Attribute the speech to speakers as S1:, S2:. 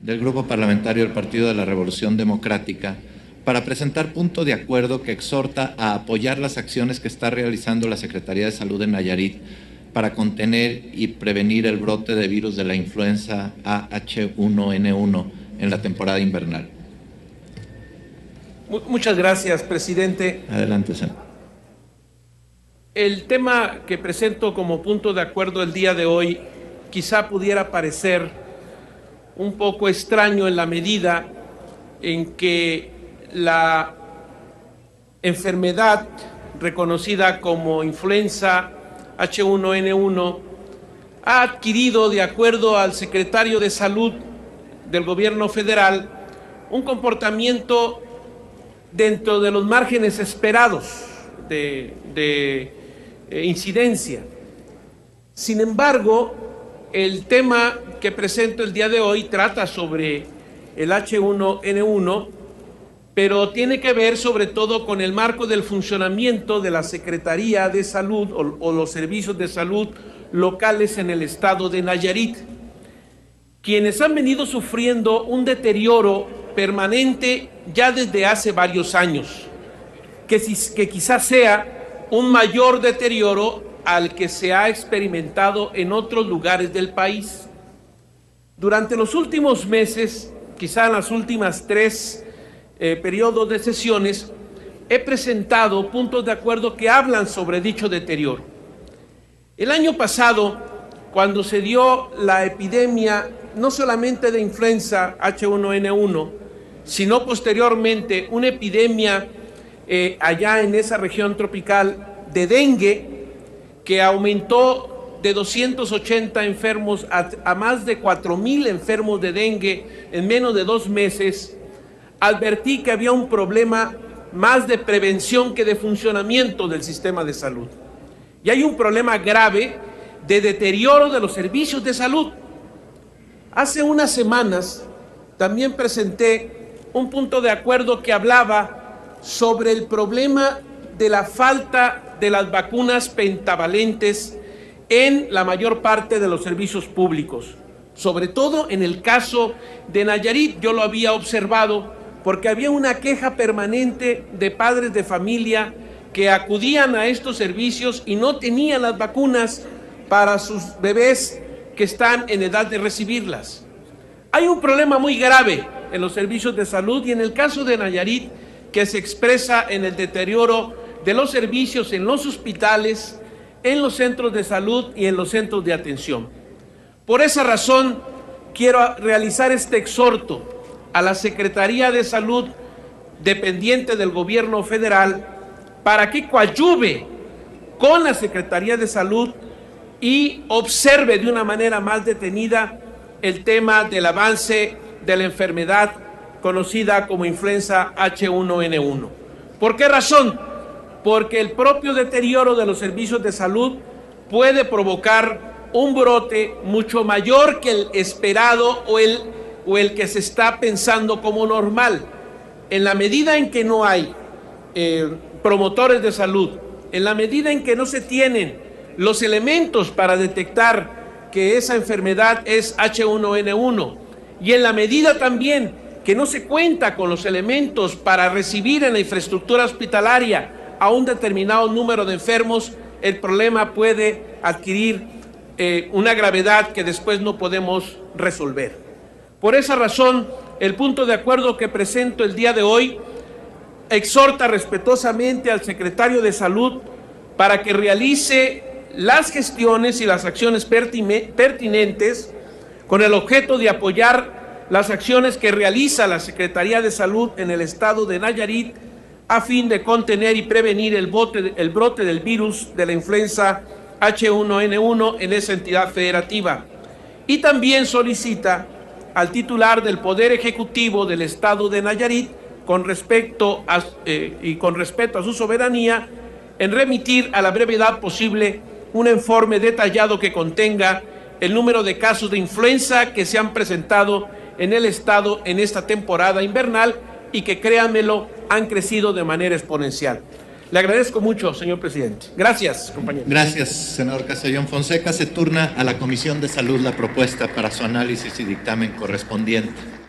S1: del Grupo Parlamentario del Partido de la Revolución Democrática para presentar punto de acuerdo que exhorta a apoyar las acciones que está realizando la Secretaría de Salud en Nayarit para contener y prevenir el brote de virus de la influenza H1N1 en la temporada invernal.
S2: Muchas gracias, presidente.
S1: Adelante, senador.
S2: El tema que presento como punto de acuerdo el día de hoy quizá pudiera parecer un poco extraño en la medida en que la enfermedad reconocida como influenza H1N1 ha adquirido, de acuerdo al secretario de Salud del Gobierno federal, un comportamiento dentro de los márgenes esperados de incidencia. Sin embargo, el tema que presento el día de hoy trata sobre el H1N1, pero tiene que ver sobre todo con el marco del funcionamiento de la Secretaría de Salud o los servicios de salud locales en el estado de Nayarit, quienes han venido sufriendo un deterioro permanente ya desde hace varios años, que quizás sea un mayor deterioro al que se ha experimentado en otros lugares del país. Durante los últimos meses, quizá en las últimas tres periodos de sesiones, he presentado puntos de acuerdo que hablan sobre dicho deterioro. El año pasado, cuando se dio la epidemia no solamente de influenza H1N1, sino posteriormente una epidemia allá en esa región tropical de dengue, que aumentó de 280 enfermos a más de 4,000 enfermos de dengue en menos de 2 meses, advertí que había un problema más de prevención que de funcionamiento del sistema de salud. Y hay un problema grave de deterioro de los servicios de salud. Hace unas semanas también presenté un punto de acuerdo que hablaba sobre el problema de la falta de las vacunas pentavalentes en la mayor parte de los servicios públicos. Sobre todo en el caso de Nayarit, yo lo había observado porque había una queja permanente de padres de familia que acudían a estos servicios y no tenían las vacunas para sus bebés que están en edad de recibirlas. Hay un problema muy grave en los servicios de salud y en el caso de Nayarit, que se expresa en el deterioro de los servicios en los hospitales, en los centros de salud y en los centros de atención. Por esa razón, quiero realizar este exhorto a la Secretaría de Salud dependiente del Gobierno federal para que coadyuve con la Secretaría de Salud y observe de una manera más detenida el tema del avance de la enfermedad conocida como influenza H1N1. ¿Por qué razón? Porque el propio deterioro de los servicios de salud puede provocar un brote mucho mayor que el esperado o el que se está pensando como normal. En la medida en que no hay promotores de salud, en la medida en que no se tienen los elementos para detectar que esa enfermedad es H1N1 y en la medida también que no se cuenta con los elementos para recibir en la infraestructura hospitalaria a un determinado número de enfermos, el problema puede adquirir una gravedad que después no podemos resolver. Por esa razón, el punto de acuerdo que presento el día de hoy exhorta respetuosamente al secretario de Salud para que realice las gestiones y las acciones pertinentes con el objeto de apoyar las acciones que realiza la Secretaría de Salud en el estado de Nayarit a fin de contener y prevenir el brote del virus de la influenza H1N1 en esa entidad federativa. Y también solicita al titular del Poder Ejecutivo del estado de Nayarit, con respeto a su soberanía, en remitir a la brevedad posible un informe detallado que contenga el número de casos de influenza que se han presentado en el estado en esta temporada invernal y que, créanmelo, han crecido de manera exponencial. Le agradezco mucho, señor presidente. Gracias, compañero.
S1: Gracias, senador Castellón Fonseca. Se turna a la Comisión de Salud la propuesta para su análisis y dictamen correspondiente.